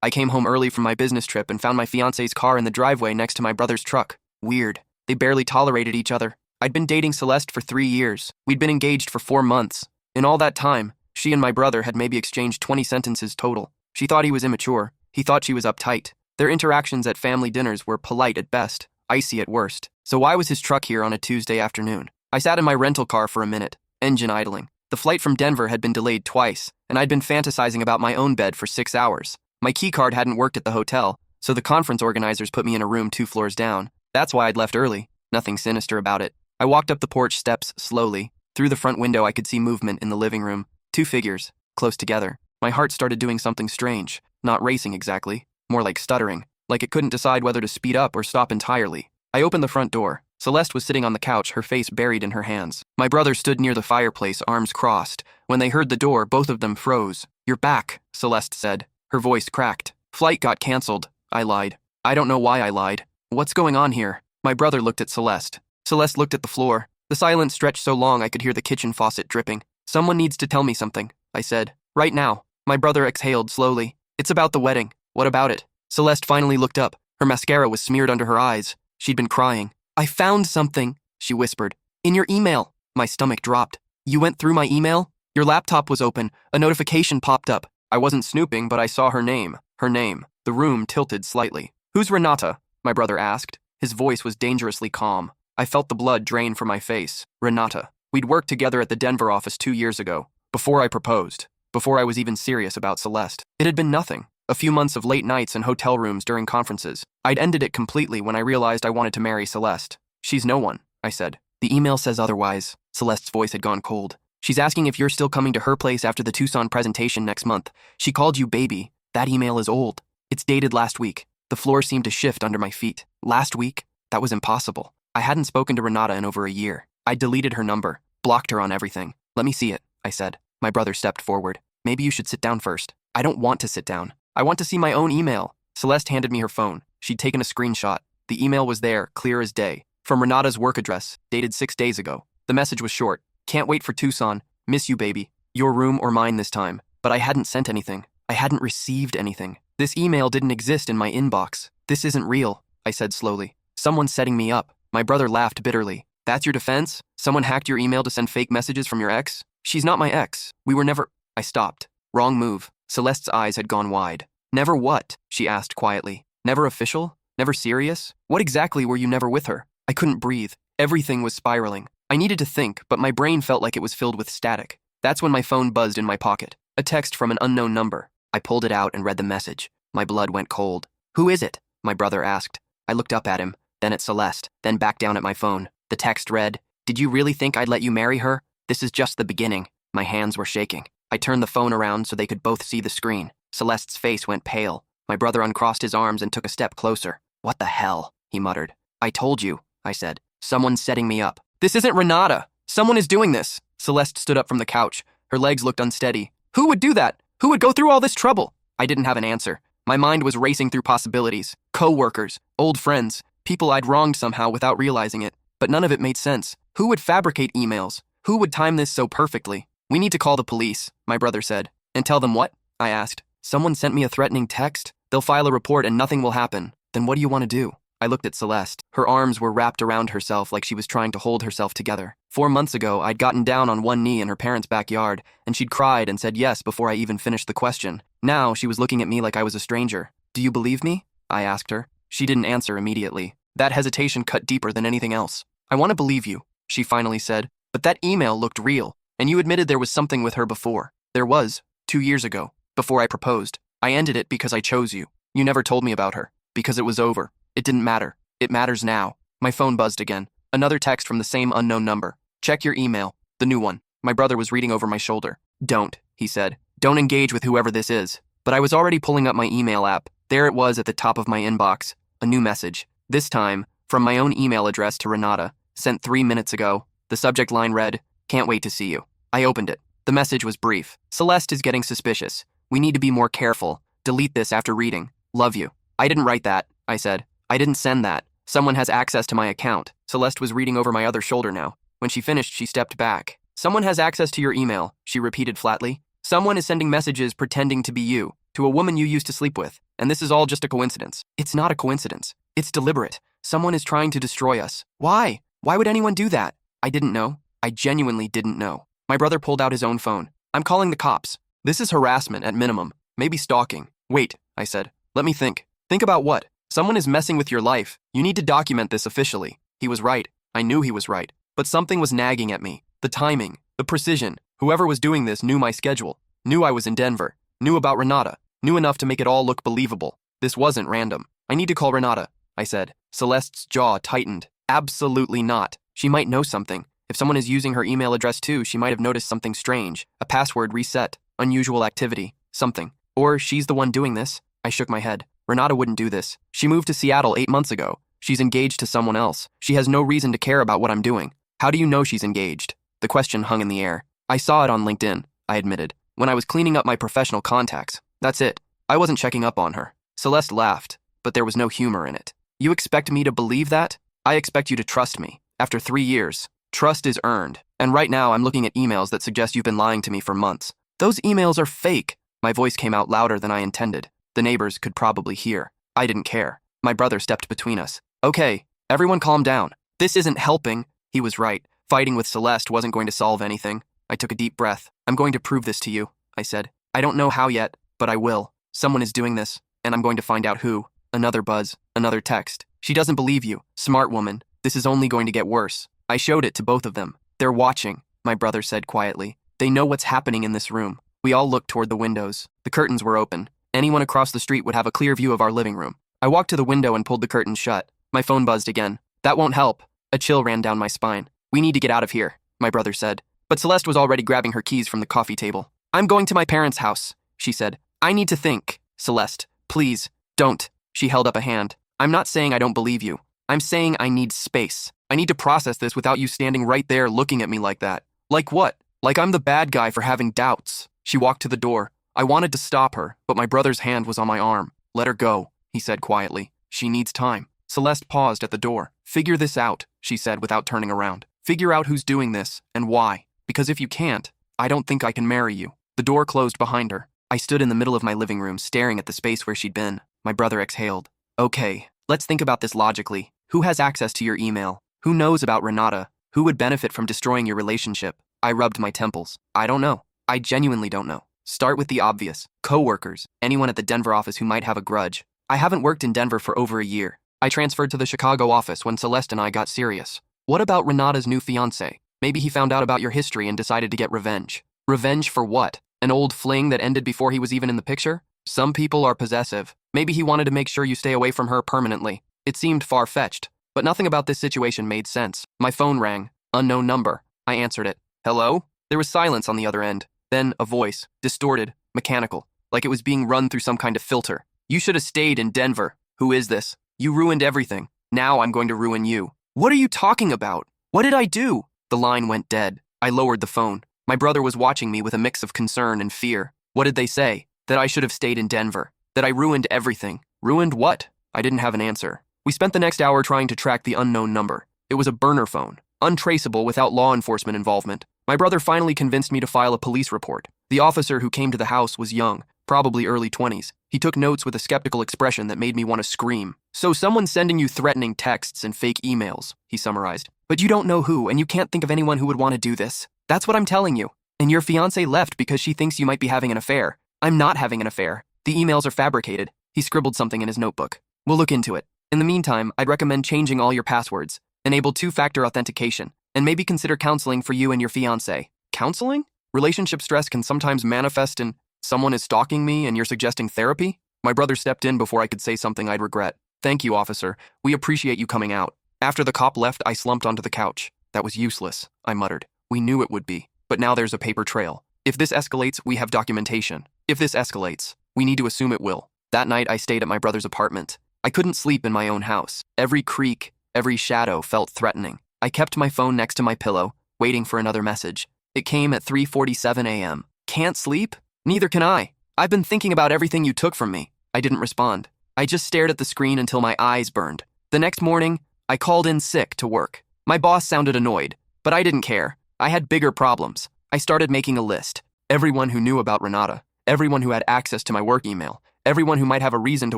I came home early from my business trip and found my fiancée's car in the driveway next to my brother's truck. Weird. They barely tolerated each other. I'd been dating Celeste for 3 years. We'd been engaged for 4 months. In all that time, she and my brother had maybe exchanged 20 sentences total. She thought he was immature. He thought she was uptight. Their interactions at family dinners were polite at best, icy at worst. So why was his truck here on a Tuesday afternoon? I sat in my rental car for a minute, engine idling. The flight from Denver had been delayed twice, and I'd been fantasizing about my own bed for 6 hours. My key card hadn't worked at the hotel, so the conference organizers put me in a room 2 floors down. That's why I'd left early. Nothing sinister about it. I walked up the porch steps slowly. Through the front window, I could see movement in the living room. 2 figures, close together. My heart started doing something strange. Not racing exactly, more like stuttering, like it couldn't decide whether to speed up or stop entirely. I opened the front door. Celeste was sitting on the couch, her face buried in her hands. My brother stood near the fireplace, arms crossed. When they heard the door, both of them froze. "You're back," Celeste said. Her voice cracked. "Flight got canceled," I lied. I don't know why I lied. "What's going on here?" My brother looked at Celeste. Celeste looked at the floor. The silence stretched so long I could hear the kitchen faucet dripping. "Someone needs to tell me something," I said. "Right now." My brother exhaled slowly. "It's about the wedding." "What about it?" Celeste finally looked up. Her mascara was smeared under her eyes. She'd been crying. "I found something," she whispered. "In your email." My stomach dropped. "You went through my email?" "Your laptop was open. A notification popped up." I wasn't snooping, but I saw her name. Her name. The room tilted slightly. "Who's Renata?" my brother asked. His voice was dangerously calm. I felt the blood drain from my face. Renata. We'd worked together at the Denver office 2 years ago, before I proposed, before I was even serious about Celeste. It had been nothing. A few months of late nights in hotel rooms during conferences. I'd ended it completely when I realized I wanted to marry Celeste. "She's no one," I said. "The email says otherwise." Celeste's voice had gone cold. "She's asking if you're still coming to her place after the Tucson presentation next month. She called you baby. That email is old. It's dated last week." The floor seemed to shift under my feet. Last week? That was impossible. I hadn't spoken to Renata in over a year. I deleted her number, blocked her on everything. "Let me see it," I said. My brother stepped forward. "Maybe you should sit down first." "I don't want to sit down. I want to see my own email." Celeste handed me her phone. She'd taken a screenshot. The email was there, clear as day. From Renata's work address, dated 6 days ago. The message was short. "Can't wait for Tucson. Miss you, baby. Your room or mine this time." But I hadn't sent anything. I hadn't received anything. This email didn't exist in my inbox. "This isn't real," I said slowly. "Someone's setting me up." My brother laughed bitterly. "That's your defense? Someone hacked your email to send fake messages from your ex?" "She's not my ex. We were never—" I stopped. Wrong move. Celeste's eyes had gone wide. "Never what?" she asked quietly. "Never official? Never serious? What exactly were you never with her?" I couldn't breathe. Everything was spiraling. I needed to think, but my brain felt like it was filled with static. That's when my phone buzzed in my pocket. A text from an unknown number. I pulled it out and read the message. My blood went cold. "Who is it?" my brother asked. I looked up at him, then at Celeste, then back down at my phone. The text read, "Did you really think I'd let you marry her? This is just the beginning." My hands were shaking. I turned the phone around so they could both see the screen. Celeste's face went pale. My brother uncrossed his arms and took a step closer. "What the hell?" he muttered. "I told you," I said. "Someone's setting me up." "This isn't Renata. Someone is doing this." Celeste stood up from the couch. Her legs looked unsteady. "Who would do that? Who would go through all this trouble?" I didn't have an answer. My mind was racing through possibilities. Co-workers, old friends, people I'd wronged somehow without realizing it. But none of it made sense. Who would fabricate emails? Who would time this so perfectly? "We need to call the police," my brother said. "And tell them what?" I asked. "Someone sent me a threatening text. They'll file a report and nothing will happen." "Then what do you want to do?" I looked at Celeste. Her arms were wrapped around herself like she was trying to hold herself together. 4 months ago, I'd gotten down on one knee in her parents' backyard, and she'd cried and said yes before I even finished the question. Now, she was looking at me like I was a stranger. "Do you believe me?" I asked her. She didn't answer immediately. That hesitation cut deeper than anything else. "I want to believe you," she finally said. "But that email looked real, and you admitted there was something with her before." "There was, 2 years ago, before I proposed. I ended it because I chose you. You never told me about her, because it was over. It didn't matter. It matters now." My phone buzzed again. Another text from the same unknown number. "Check your email, the new one." My brother was reading over my shoulder. "Don't," he said. "Don't engage with whoever this is." But I was already pulling up my email app. There it was at the top of my inbox. A new message. This time, from my own email address to Renata, sent 3 minutes ago. The subject line read, "Can't wait to see you." I opened it. The message was brief. "Celeste is getting suspicious. We need to be more careful. Delete this after reading. Love you." "I didn't write that," I said. "I didn't send that. Someone has access to my account." Celeste was reading over my other shoulder now. When she finished, she stepped back. "Someone has access to your email," she repeated flatly. "Someone is sending messages pretending to be you, to a woman you used to sleep with. And this is all just a coincidence. It's not a coincidence. It's deliberate. Someone is trying to destroy us. Why? Why would anyone do that? I didn't know. I genuinely didn't know. My brother pulled out his own phone. I'm calling the cops. This is harassment at minimum. Maybe stalking. Wait, I said. Let me think. Think about what? Someone is messing with your life. You need to document this officially. He was right. I knew he was right. But something was nagging at me. The timing, the precision. Whoever was doing this knew my schedule, knew I was in Denver, knew about Renata, knew enough to make it all look believable. This wasn't random. I need to call Renata, I said. Celeste's jaw tightened. Absolutely not. She might know something. If someone is using her email address too, she might have noticed something strange. A password reset, unusual activity, something. Or she's the one doing this. I shook my head. Renata wouldn't do this. She moved to Seattle 8 months ago. She's engaged to someone else. She has no reason to care about what I'm doing. How do you know she's engaged? The question hung in the air. I saw it on LinkedIn, I admitted, when I was cleaning up my professional contacts. That's it. I wasn't checking up on her. Celeste laughed, but there was no humor in it. You expect me to believe that? I expect you to trust me. After 3 years, trust is earned. And right now I'm looking at emails that suggest you've been lying to me for months. Those emails are fake. My voice came out louder than I intended. The neighbors could probably hear. I didn't care. My brother stepped between us. Okay, everyone calm down. This isn't helping. He was right. Fighting with Celeste wasn't going to solve anything. I took a deep breath. I'm going to prove this to you, I said. I don't know how yet, but I will. Someone is doing this, and I'm going to find out who. Another buzz, another text. She doesn't believe you. Smart woman. This is only going to get worse. I showed it to both of them. They're watching, my brother said quietly. They know what's happening in this room. We all looked toward the windows. The curtains were open. Anyone across the street would have a clear view of our living room. I walked to the window and pulled the curtains shut. My phone buzzed again. That won't help. A chill ran down my spine. We need to get out of here, my brother said. But Celeste was already grabbing her keys from the coffee table. I'm going to my parents' house, she said. I need to think. Celeste, please, don't. She held up a hand. I'm not saying I don't believe you. I'm saying I need space. I need to process this without you standing right there looking at me like that. Like what? Like I'm the bad guy for having doubts. She walked to the door. I wanted to stop her, but my brother's hand was on my arm. Let her go, he said quietly. She needs time. Celeste paused at the door. Figure this out, she said without turning around. Figure out who's doing this and why. Because if you can't, I don't think I can marry you. The door closed behind her. I stood in the middle of my living room staring at the space where she'd been. My brother exhaled. Okay, let's think about this logically. Who has access to your email? Who knows about Renata? Who would benefit from destroying your relationship? I rubbed my temples. I don't know. I genuinely don't know. Start with the obvious. Co-workers. Anyone at the Denver office who might have a grudge. I haven't worked in Denver for over a year. I transferred to the Chicago office when Celeste and I got serious. What about Renata's new fiancé? Maybe he found out about your history and decided to get revenge. Revenge for what? An old fling that ended before he was even in the picture? Some people are possessive. Maybe he wanted to make sure you stay away from her permanently. It seemed far-fetched, but nothing about this situation made sense. My phone rang. Unknown number. I answered it. Hello? There was silence on the other end. Then a voice, distorted, mechanical, like it was being run through some kind of filter. You should have stayed in Denver. Who is this? You ruined everything. Now I'm going to ruin you. What are you talking about? What did I do? The line went dead. I lowered the phone. My brother was watching me with a mix of concern and fear. What did they say? That I should have stayed in Denver. That I ruined everything. Ruined what? I didn't have an answer. We spent the next hour trying to track the unknown number. It was a burner phone, untraceable without law enforcement involvement. My brother finally convinced me to file a police report. The officer who came to the house was young, probably early 20s. He took notes with a skeptical expression that made me want to scream. So someone's sending you threatening texts and fake emails, he summarized. But you don't know who, and you can't think of anyone who would want to do this. That's what I'm telling you. And your fiancée left because she thinks you might be having an affair. I'm not having an affair. The emails are fabricated. He scribbled something in his notebook. We'll look into it. In the meantime, I'd recommend changing all your passwords, enable 2-factor authentication, and maybe consider counseling for you and your fiancé. Counseling? Relationship stress can sometimes manifest in someone is stalking me and you're suggesting therapy? My brother stepped in before I could say something I'd regret. Thank you, officer. We appreciate you coming out. After the cop left, I slumped onto the couch. That was useless, I muttered. We knew it would be. But now there's a paper trail. If this escalates, we have documentation. If this escalates, we need to assume it will. That night, I stayed at my brother's apartment. I couldn't sleep in my own house. Every creak, every shadow felt threatening. I kept my phone next to my pillow, waiting for another message. It came at 3:47 a.m. Can't sleep? Neither can I. I've been thinking about everything you took from me. I didn't respond. I just stared at the screen until my eyes burned. The next morning, I called in sick to work. My boss sounded annoyed, but I didn't care. I had bigger problems. I started making a list. Everyone who knew about Renata, everyone who had access to my work email, Everyone who might have a reason to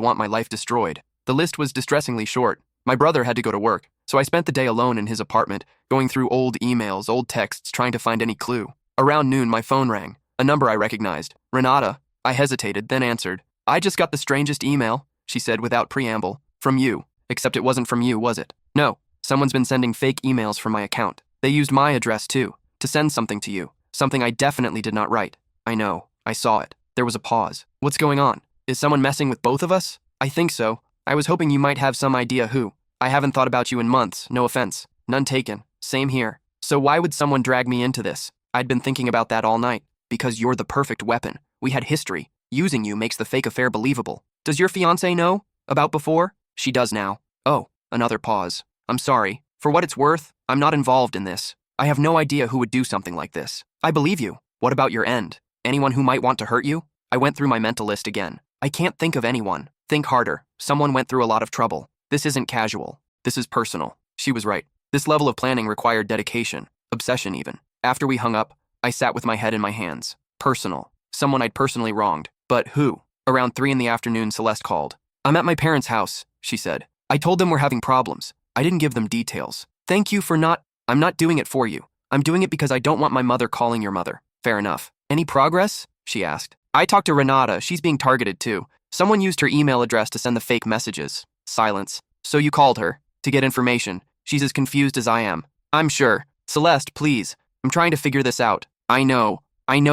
want my life destroyed. The list was distressingly short. My brother had to go to work, so I spent the day alone in his apartment, going through old emails, old texts, trying to find any clue. Around noon, my phone rang. A number I recognized. Renata. I hesitated, then answered. I just got the strangest email, she said without preamble. From you. Except it wasn't from you, was it? No. Someone's been sending fake emails from my account. They used my address, too, to send something to you. Something I definitely did not write. I know. I saw it. There was a pause. What's going on? Is someone messing with both of us? I think so. I was hoping you might have some idea who. I haven't thought about you in months, no offense. None taken. Same here. So why would someone drag me into this? I'd been thinking about that all night. Because you're the perfect weapon. We had history. Using you makes the fake affair believable. Does your fiancée know? About before? She does now. Oh, another pause. I'm sorry. For what it's worth, I'm not involved in this. I have no idea who would do something like this. I believe you. What about your end? Anyone who might want to hurt you? I went through my mental list again. I can't think of anyone. Think harder. Someone went through a lot of trouble. This isn't casual. This is personal. She was right. This level of planning required dedication. Obsession even. After we hung up, I sat with my head in my hands. Personal. Someone I'd personally wronged. But who? Around 3 in the afternoon, Celeste called. I'm at my parents' house, she said. I told them we're having problems. I didn't give them details. Thank you for not. I'm not doing it for you. I'm doing it because I don't want my mother calling your mother. Fair enough. Any progress? She asked. I talked to Renata. She's being targeted too. Someone used her email address to send the fake messages. Silence. So you called her. To get information. She's as confused as I am. I'm sure. Celeste, please. I'm trying to figure this out. I know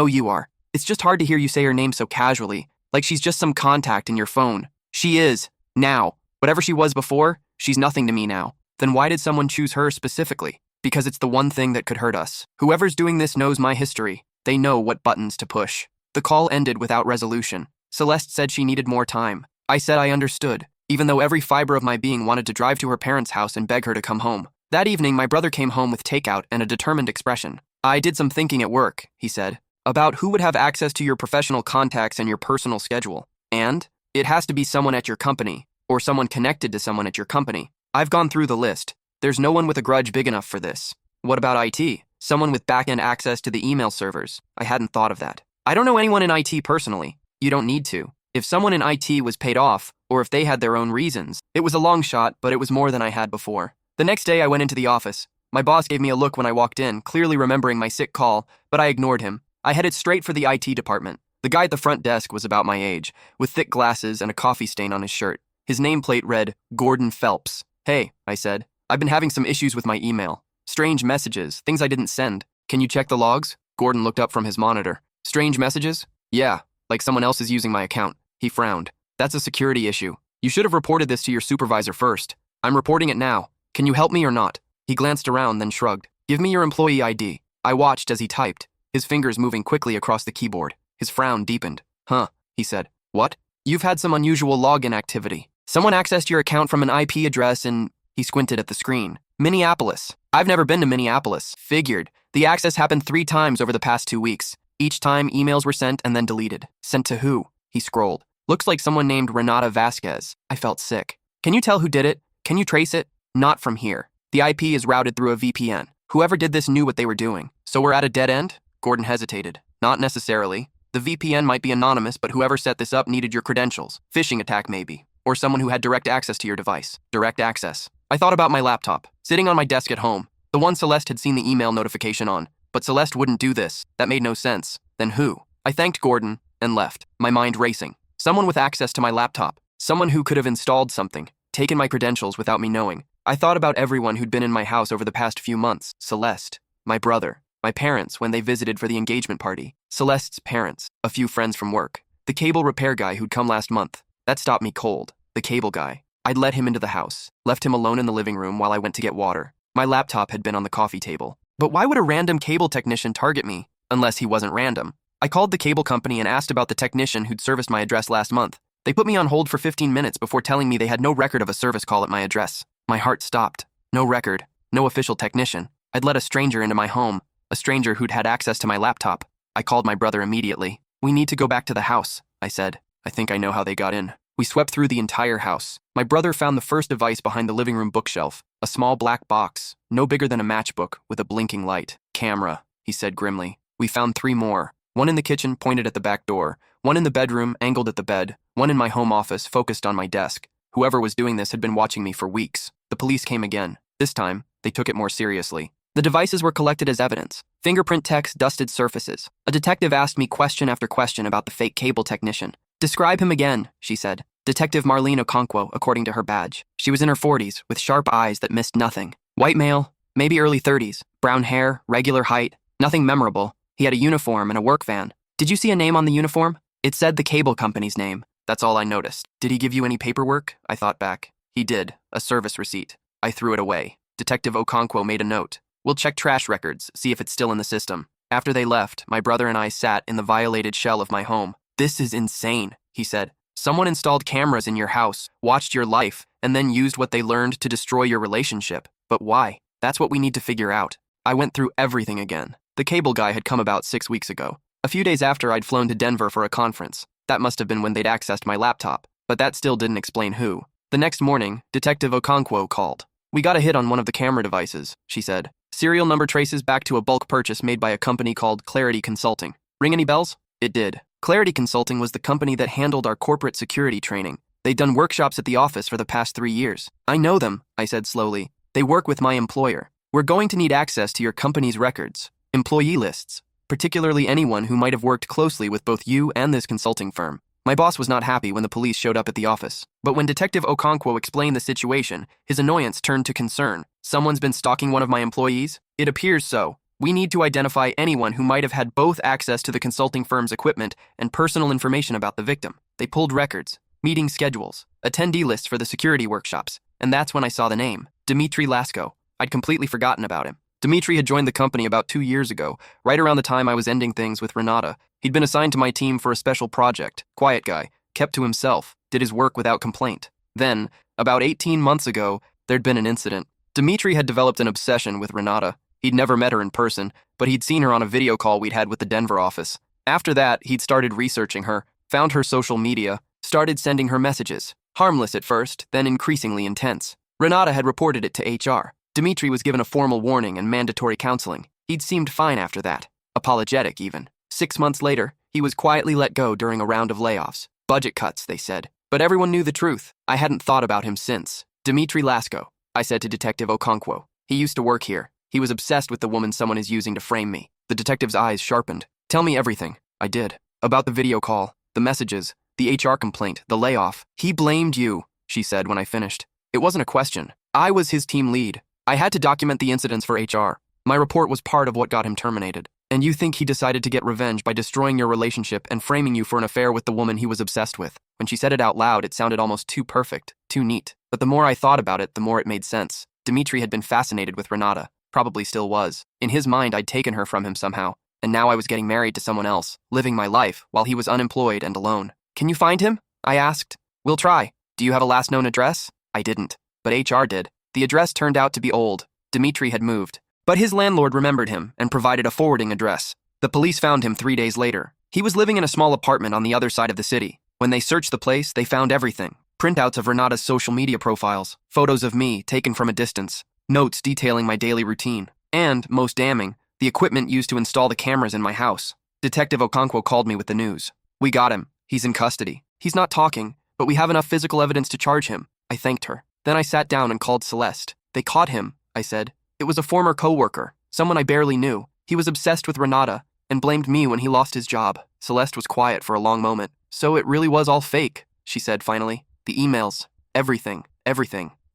you are. It's just hard to hear you say her name so casually, like she's just some contact in your phone. She is. Now. Whatever she was before, she's nothing to me now. Then why did someone choose her specifically? Because it's the one thing that could hurt us. Whoever's doing this knows my history. They know what buttons to push. The call ended without resolution. Celeste said she needed more time. I said I understood, even though every fiber of my being wanted to drive to her parents' house and beg her to come home. That evening, my brother came home with takeout and a determined expression. I did some thinking at work, he said, about who would have access to your professional contacts and your personal schedule. And it has to be someone at your company, or someone connected to someone at your company. I've gone through the list. There's no one with a grudge big enough for this. What about IT? Someone with back-end access to the email servers. I hadn't thought of that. I don't know anyone in IT personally. You don't need to. If someone in IT was paid off, or if they had their own reasons, it was a long shot, but it was more than I had before. The next day I went into the office. My boss gave me a look when I walked in, clearly remembering my sick call, but I ignored him. I headed straight for the IT department. The guy at the front desk was about my age, with thick glasses and a coffee stain on his shirt. His nameplate read, Gordon Phelps. Hey, I said. I've been having some issues with my email. Strange messages, things I didn't send. Can you check the logs? Gordon looked up from his monitor. Strange messages? Yeah, like someone else is using my account. He frowned. That's a security issue. You should have reported this to your supervisor first. I'm reporting it now. Can you help me or not? He glanced around, then shrugged. Give me your employee ID. I watched as he typed, his fingers moving quickly across the keyboard. His frown deepened. Huh, he said. What? You've had some unusual login activity. Someone accessed your account from an IP address in... He squinted at the screen. Minneapolis. I've never been to Minneapolis. Figured. The access happened 3 times over the past 2 weeks. Each time, emails were sent and then deleted. Sent to who? He scrolled. Looks like someone named Renata Vasquez. I felt sick. Can you tell who did it? Can you trace it? Not from here. The IP is routed through a VPN. Whoever did this knew what they were doing. So we're at a dead end? Gordon hesitated. Not necessarily. The VPN might be anonymous, but whoever set this up needed your credentials. Phishing attack maybe. Or someone who had direct access to your device. Direct access. I thought about my laptop, sitting on my desk at home. The one Celeste had seen the email notification on. But Celeste wouldn't do this. That made no sense. Then who? I thanked Gordon and left, my mind racing. Someone with access to my laptop. Someone who could have installed something, taken my credentials without me knowing. I thought about everyone who'd been in my house over the past few months. Celeste, my brother, my parents when they visited for the engagement party, Celeste's parents, a few friends from work, the cable repair guy who'd come last month. That stopped me cold. The cable guy. I'd let him into the house, left him alone in the living room while I went to get water. My laptop had been on the coffee table. But why would a random cable technician target me? Unless he wasn't random. I called the cable company and asked about the technician who'd serviced my address last month. They put me on hold for 15 minutes before telling me they had no record of a service call at my address. My heart stopped. No record. No official technician. I'd let a stranger into my home. A stranger who'd had access to my laptop. I called my brother immediately. We need to go back to the house, I said. I think I know how they got in. We swept through the entire house. My brother found the first device behind the living room bookshelf. A small black box, no bigger than a matchbook, with a blinking light. Camera, he said grimly. We found 3 more. One in the kitchen, pointed at the back door. One in the bedroom, angled at the bed, one in my home office, focused on my desk. Whoever was doing this had been watching me for weeks. The police came again. This time, they took it more seriously. The devices were collected as evidence. Fingerprint text dusted surfaces. A detective asked me question after question about the fake cable technician. "Describe him again," she said. Detective Marlene Okonkwo, according to her badge. She was in her 40s, with sharp eyes that missed nothing. White male, maybe early 30s. Brown hair, regular height. Nothing memorable. He had a uniform and a work van. "Did you see a name on the uniform?" "It said the cable company's name. That's all I noticed." "Did he give you any paperwork?" I thought back. "He did. A service receipt." I threw it away. Detective Okonkwo made a note. "We'll check trash records, see if it's still in the system." After they left, my brother and I sat in the violated shell of my home. "This is insane," he said. "Someone installed cameras in your house, watched your life, and then used what they learned to destroy your relationship. But why? That's what we need to figure out." I went through everything again. The cable guy had come about 6 weeks ago. A few days after, I'd flown to Denver for a conference. That must have been when they'd accessed my laptop, but that still didn't explain who. The next morning, Detective Okonkwo called. "We got a hit on one of the camera devices," she said. "Serial number traces back to a bulk purchase made by a company called Clarity Consulting. Ring any bells?" It did. Clarity Consulting was the company that handled our corporate security training. They'd done workshops at the office for the past 3 years. "I know them," I said slowly. "They work with my employer. We're going to need access to your company's records, employee lists, particularly anyone who might have worked closely with both you and this consulting firm." My boss was not happy when the police showed up at the office. But when Detective Okonkwo explained the situation, his annoyance turned to concern. "Someone's been stalking one of my employees?" "It appears so. We need to identify anyone who might have had both access to the consulting firm's equipment and personal information about the victim." They pulled records, meeting schedules, attendee lists for the security workshops, and that's when I saw the name, Dmitry Lasko. I'd completely forgotten about him. Dmitry had joined the company about 2 years ago, right around the time I was ending things with Renata. He'd been assigned to my team for a special project. Quiet guy, kept to himself, did his work without complaint. Then, about 18 months ago, there'd been an incident. Dmitry had developed an obsession with Renata. He'd never met her in person, but he'd seen her on a video call we'd had with the Denver office. After that, he'd started researching her, found her social media, started sending her messages. Harmless at first, then increasingly intense. Renata had reported it to HR. Dmitry was given a formal warning and mandatory counseling. He'd seemed fine after that. Apologetic, even. 6 months later, he was quietly let go during a round of layoffs. Budget cuts, they said. But everyone knew the truth. I hadn't thought about him since. "Dmitry Lasko," I said to Detective Okonkwo. "He used to work here. He was obsessed with the woman someone is using to frame me." The detective's eyes sharpened. "Tell me everything." I did. About the video call, the messages, the HR complaint, the layoff. "He blamed you," she said when I finished. "It wasn't a question. I was his team lead. I had to document the incidents for HR. My report was part of what got him terminated. And you think he decided to get revenge by destroying your relationship and framing you for an affair with the woman he was obsessed with." When she said it out loud, it sounded almost too perfect, too neat. But the more I thought about it, the more it made sense. Dmitry had been fascinated with Renata, probably still was. In his mind, I'd taken her from him somehow, and now I was getting married to someone else, living my life, while he was unemployed and alone. "Can you find him?" I asked. "We'll try. Do you have a last known address?" I didn't, but HR did. The address turned out to be old. Dmitry had moved. But his landlord remembered him and provided a forwarding address. The police found him 3 days later. He was living in a small apartment on the other side of the city. When they searched the place, they found everything. Printouts of Renata's social media profiles, photos of me taken from a distance, notes detailing my daily routine, and, most damning, the equipment used to install the cameras in my house. Detective Okonkwo called me with the news. "We got him. He's in custody. He's not talking, but we have enough physical evidence to charge him." I thanked her. Then I sat down and called Celeste. "They caught him," I said. "It was a former co-worker, someone I barely knew. He was obsessed with Renata and blamed me when he lost his job." Celeste was quiet for a long moment. "So it really was all fake," she said finally. "The emails, everything.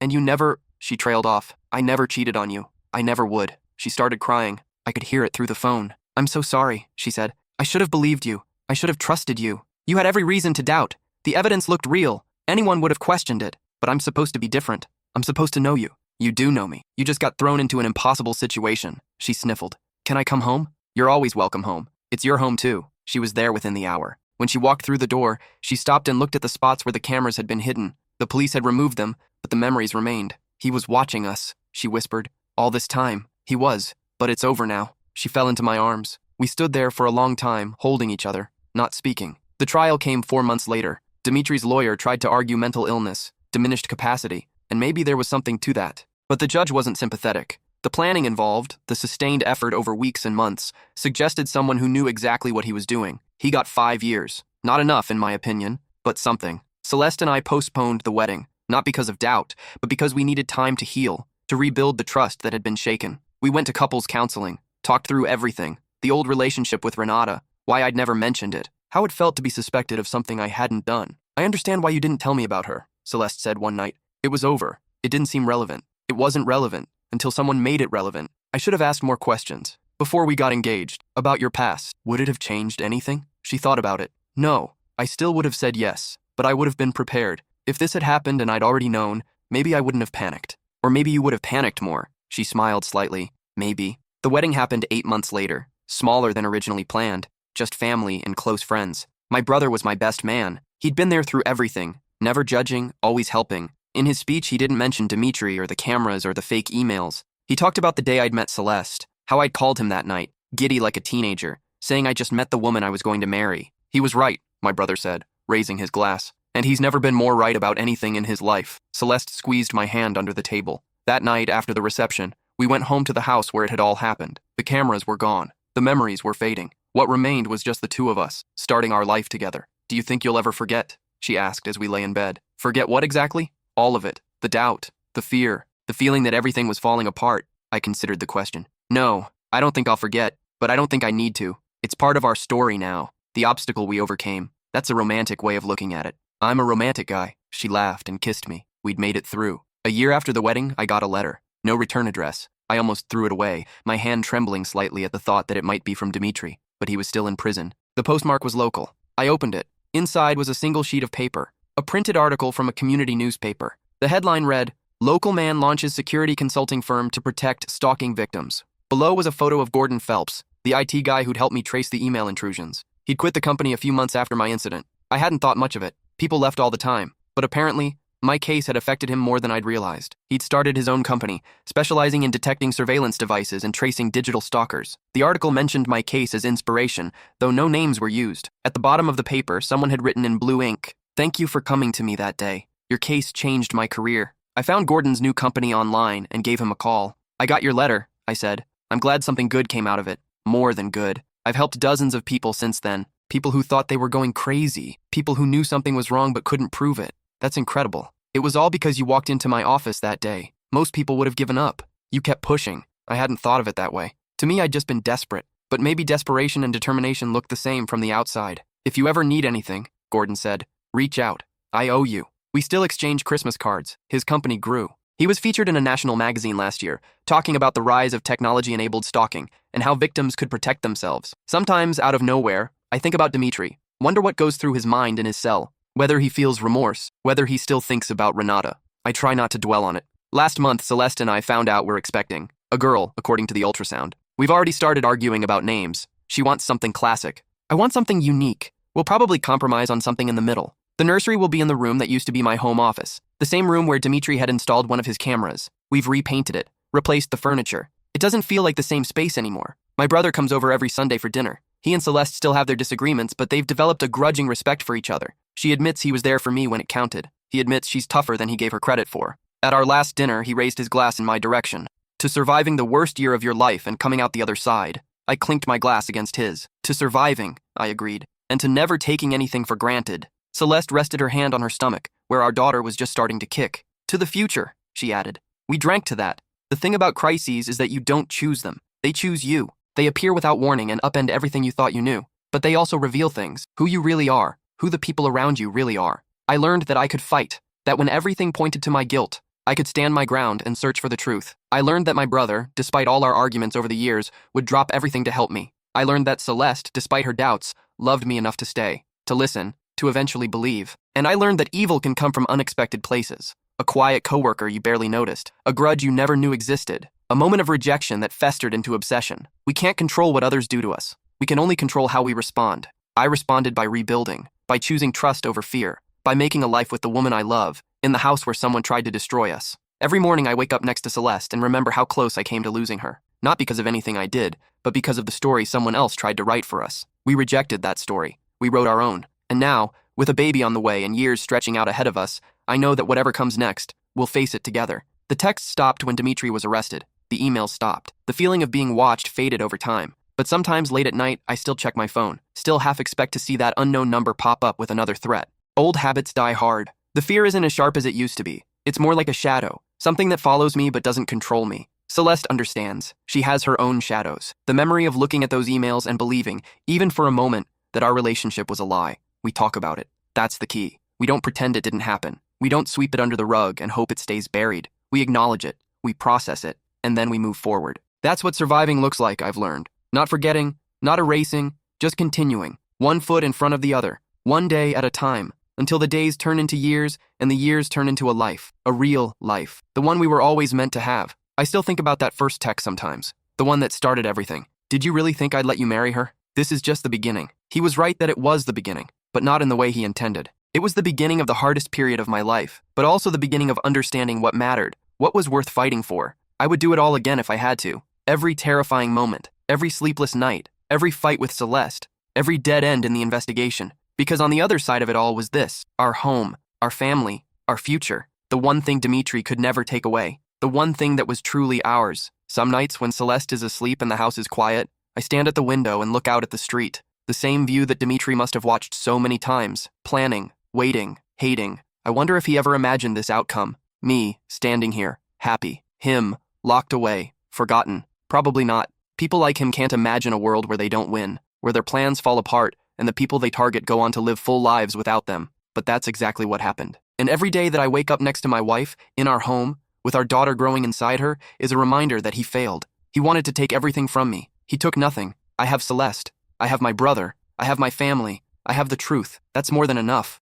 And you never—" She trailed off. "I never cheated on you. I never would." She started crying. I could hear it through the phone. "I'm so sorry," she said. "I should have believed you. I should have trusted you. You had every reason to doubt. The evidence looked real. Anyone would have questioned it. But I'm supposed to be different. I'm supposed to know you. You do know me. You just got thrown into an impossible situation." She sniffled. "Can I come home?" "You're always welcome home. It's your home too." She was there within the hour. When she walked through the door, she stopped and looked at the spots where the cameras had been hidden. The police had removed them, but the memories remained. "He was watching us," she whispered. "All this time. He was. But it's over now." She fell into my arms. We stood there for a long time, holding each other, not speaking. The trial came 4 months later. Dmitry's lawyer tried to argue mental illness, diminished capacity, and maybe there was something to that. But the judge wasn't sympathetic. The planning involved, the sustained effort over weeks and months, suggested someone who knew exactly what he was doing. He got 5 years. Not enough, in my opinion, but something. Celeste and I postponed the wedding, not because of doubt, but because we needed time to heal, to rebuild the trust that had been shaken. We went to couples counseling, talked through everything, the old relationship with Renata, why I'd never mentioned it, how it felt to be suspected of something I hadn't done. I understand why you didn't tell me about her, Celeste said one night. It was over. It didn't seem relevant. It wasn't relevant until someone made it relevant. I should have asked more questions. Before we got engaged, about your past, would it have changed anything? She thought about it. No, I still would have said yes, but I would have been prepared. If this had happened and I'd already known, maybe I wouldn't have panicked. Or maybe you would have panicked more. She smiled slightly. Maybe. The wedding happened 8 months later, smaller than originally planned, just family and close friends. My brother was my best man. He'd been there through everything, never judging, always helping. In his speech, he didn't mention Dimitri or the cameras or the fake emails. He talked about the day I'd met Celeste, how I'd called him that night, giddy like a teenager, saying I just met the woman I was going to marry. He was right, my brother said, raising his glass. And he's never been more right about anything in his life. Celeste squeezed my hand under the table. That night, after the reception, we went home to the house where it had all happened. The cameras were gone. The memories were fading. What remained was just the two of us, starting our life together. Do you think you'll ever forget? She asked as we lay in bed. Forget what exactly? All of it. The doubt, the fear, the feeling that everything was falling apart. I considered the question. No, I don't think I'll forget, but I don't think I need to. It's part of our story now. The obstacle we overcame. That's a romantic way of looking at it. I'm a romantic guy. She laughed and kissed me. We'd made it through. A year after the wedding, I got a letter. No return address. I almost threw it away, my hand trembling slightly at the thought that it might be from Dimitri, but he was still in prison. The postmark was local. I opened it. Inside was a single sheet of paper, a printed article from a community newspaper. The headline read, "Local man launches security consulting firm to protect stalking victims." Below was a photo of Gordon Phelps, the IT guy who'd helped me trace the email intrusions. He'd quit the company a few months after my incident. I hadn't thought much of it. People left all the time. But apparently, my case had affected him more than I'd realized. He'd started his own company, specializing in detecting surveillance devices and tracing digital stalkers. The article mentioned my case as inspiration, though no names were used. At the bottom of the paper, someone had written in blue ink, "Thank you for coming to me that day. Your case changed my career." I found Gordon's new company online and gave him a call. "I got your letter," I said. "I'm glad something good came out of it. More than good. I've helped dozens of people since then. People who thought they were going crazy. People who knew something was wrong but couldn't prove it. That's incredible. It was all because you walked into my office that day. Most people would have given up. You kept pushing. I hadn't thought of it that way. To me, I'd just been desperate. But maybe desperation and determination looked the same from the outside. If you ever need anything," Gordon said, "reach out. I owe you." We still exchange Christmas cards. His company grew. He was featured in a national magazine last year, talking about the rise of technology-enabled stalking and how victims could protect themselves. Sometimes, out of nowhere, I think about Dimitri, wonder what goes through his mind in his cell, whether he feels remorse, whether he still thinks about Renata. I try not to dwell on it. Last month, Celeste and I found out we're expecting a girl, according to the ultrasound. We've already started arguing about names. She wants something classic. I want something unique. We'll probably compromise on something in the middle. The nursery will be in the room that used to be my home office, the same room where Dimitri had installed one of his cameras. We've repainted it, replaced the furniture. It doesn't feel like the same space anymore. My brother comes over every Sunday for dinner. He and Celeste still have their disagreements, but they've developed a grudging respect for each other. She admits he was there for me when it counted. He admits she's tougher than he gave her credit for. At our last dinner, he raised his glass in my direction. "To surviving the worst year of your life and coming out the other side." I clinked my glass against his. "To surviving," I agreed, "and to never taking anything for granted." Celeste rested her hand on her stomach, where our daughter was just starting to kick. "To the future," she added. We drank to that. The thing about crises is that you don't choose them. They choose you. They appear without warning and upend everything you thought you knew. But they also reveal things, who you really are, who the people around you really are. I learned that I could fight, that when everything pointed to my guilt, I could stand my ground and search for the truth. I learned that my brother, despite all our arguments over the years, would drop everything to help me. I learned that Celeste, despite her doubts, loved me enough to stay, to listen, to eventually believe. And I learned that evil can come from unexpected places. A quiet coworker you barely noticed, a grudge you never knew existed, a moment of rejection that festered into obsession. We can't control what others do to us. We can only control how we respond. I responded by rebuilding, by choosing trust over fear, by making a life with the woman I love, in the house where someone tried to destroy us. Every morning I wake up next to Celeste and remember how close I came to losing her. Not because of anything I did, but because of the story someone else tried to write for us. We rejected that story. We wrote our own. And now, with a baby on the way and years stretching out ahead of us, I know that whatever comes next, we'll face it together. The text stopped when Dimitri was arrested. The email stopped. The feeling of being watched faded over time. But sometimes late at night, I still check my phone, still half expect to see that unknown number pop up with another threat. Old habits die hard. The fear isn't as sharp as it used to be. It's more like a shadow, something that follows me but doesn't control me. Celeste understands. She has her own shadows. The memory of looking at those emails and believing, even for a moment, that our relationship was a lie. We talk about it. That's the key. We don't pretend it didn't happen. We don't sweep it under the rug and hope it stays buried. We acknowledge it. We process it. And then we move forward. That's what surviving looks like, I've learned. Not forgetting, not erasing, just continuing. One foot in front of the other. One day at a time. Until the days turn into years and the years turn into a life. A real life. The one we were always meant to have. I still think about that first text sometimes. The one that started everything. Did you really think I'd let you marry her? This is just the beginning. He was right that it was the beginning, but not in the way he intended. It was the beginning of the hardest period of my life, but also the beginning of understanding what mattered, what was worth fighting for. I would do it all again if I had to. Every terrifying moment, every sleepless night, every fight with Celeste, every dead end in the investigation. Because on the other side of it all was this, our home, our family, our future, the one thing Dimitri could never take away, the one thing that was truly ours. Some nights when Celeste is asleep and the house is quiet, I stand at the window and look out at the street, the same view that Dimitri must have watched so many times, planning, waiting, hating. I wonder if he ever imagined this outcome. Me, standing here, happy. Him, locked away, forgotten. Probably not. People like him can't imagine a world where they don't win, where their plans fall apart, and the people they target go on to live full lives without them. But that's exactly what happened. And every day that I wake up next to my wife, in our home, with our daughter growing inside her, is a reminder that he failed. He wanted to take everything from me. He took nothing. I have Celeste. I have my brother. I have my family. I have the truth. That's more than enough.